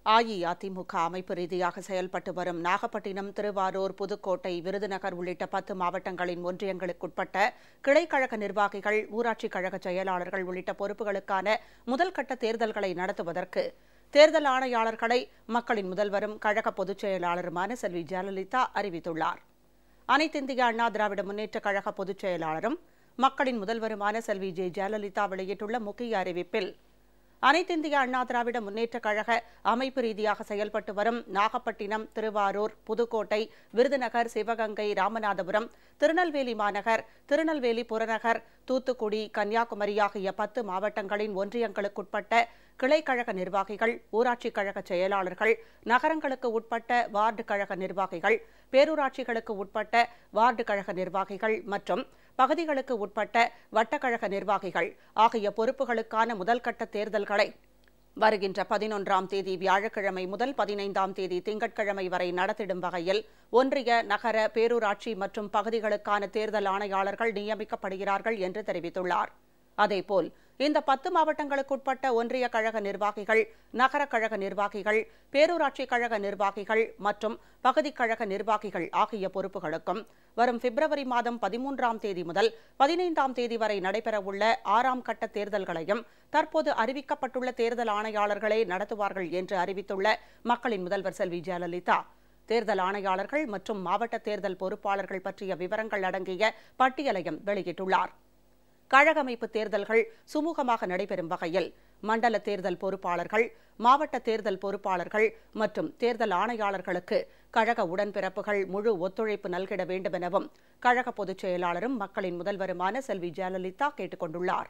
அஇஅதிமுக அமைப்பு ரீதியாக செயல்பட்டு வரும் நாகப்பட்டினம், திருவாரூர், புதுக்கோட்டை, விருதுநகர் உள்ளிட்ட 10 மாவட்டங்களின் ஒன்றியங்களுக்குட்பட்ட கிளைக்கழக நிர்வாகிகள், ஊராட்சிக் கழக செயலாளர்கள் உள்ளிட்ட பொறுப்புகளுக்கான முதல்கட்ட தேர்தல்களை நடத்துவதற்கு தேர்தல் ஆணையாளர்களை மக்களின் முதல்வரும் கழக பொதுச் செயலாளருமான செல்வி ஜெயலலிதா அறிவித்துள்ளார். அனைத்திந்திய அண்ணா திராவிட முன்னேற்றக் கழக பொதுச் செயலாளரும் மக்களின் முதல்வருமான செல்வி ஜெயலலிதா வெளியிட்டுள்ள முக்கிய அறிவிப்பில், அனைத்திந்திய அண்ணா திராவிட முன்னேற்றக் கழக அமைப்பு ரீதியாக செயல்பட்டு வரும் நாகப்பட்டினம், திருவாரூர், புதுக்கோட்டை, விருதுநகர், சிவகங்கை, ராமநாதபுரம், திருநெல்வேலி மாநகர், திருநெல்வேலி புறநகர், தூத்துக்குடி, கன்னியாகுமரி ஆகிய 10 மாவட்டங்களின் ஒன்றியங்களுக்குட்பட்ட கிளைக்கழக நிர்வாகிகள், ஊராட்சிக் கழக செயலாளர்கள், நகரங்களுக்கு உட்பட்ட வார்டு கழக நிர்வாகிகள், பேரூராட்சிகளுக்கு உட்பட்ட வார்டு கழக நிர்வாகிகள் மற்றும் பகுதிகளுக்கு உட்பட்ட வட்டக்கழக நிர்வாகிகள் ஆகிய பொறுப்புகளுக்கான முதல்கட்ட தேர்தல்களை வருகின்ற 11ஆம் தேதி வியாழக்கிழமை முதல் 15ஆம் தேதி திங்கட்கிழமை வரை நடத்திடும் வகையில் ஒன்றிய, நகர, பேரூராட்சி மற்றும் பகுதிகளுக்கான தேர்தல் ஆணையாளர்கள் நியமிக்கப்படுகிறார்கள் என்று தெரிவித்துள்ளார். அதேபோல் இந்த 10 மாவட்டங்களுக்குட்பட்ட ஒன்றிய கழக நிர்வாகிகள், நகர கழக நிர்வாகிகள், பேரூராட்சி கழக நிர்வாகிகள் மற்றும் பகுதிக் கழக நிர்வாகிகள் ஆகிய பொறுப்புகளுக்கும் வரும் பிப்ரவரி மாதம் 13ஆம் தேதி முதல் 15ஆம் தேதி வரை நடைபெறவுள்ள 6ஆம் கட்ட தேர்தல்களையும் தற்போது அறிவிக்கப்பட்டுள்ள தேர்தல் ஆணையாளர்களே நடத்துவார்கள் என்று அறிவித்துள்ள மக்களின் முதல்வர் செல்வி ஜெயலலிதா, தேர்தல் ஆணையாளர்கள் மற்றும் மாவட்ட தேர்தல் பொறுப்பாளர்கள் பற்றிய விவரங்கள் அடங்கிய பட்டியலையும் வெளியிட்டுள்ளார். கழக அமைப்பு தேர்தல்கள் சுமூகமாக நடைபெறும் வகையில் மண்டல தேர்தல் பொறுப்பாளர்கள், மாவட்ட தேர்தல் பொறுப்பாளர்கள் மற்றும் தேர்தல் ஆணையாளர்களுக்கு கழக உடன்பிறப்புகள் முழு ஒத்துழைப்பு நல்கிட வேண்டும் எனவும் கழக பொதுச் செயலாளரும் மக்களின் முதல்வருமான செல்வி ஜெயலலிதா கேட்டுக் கொண்டுள்ளார்.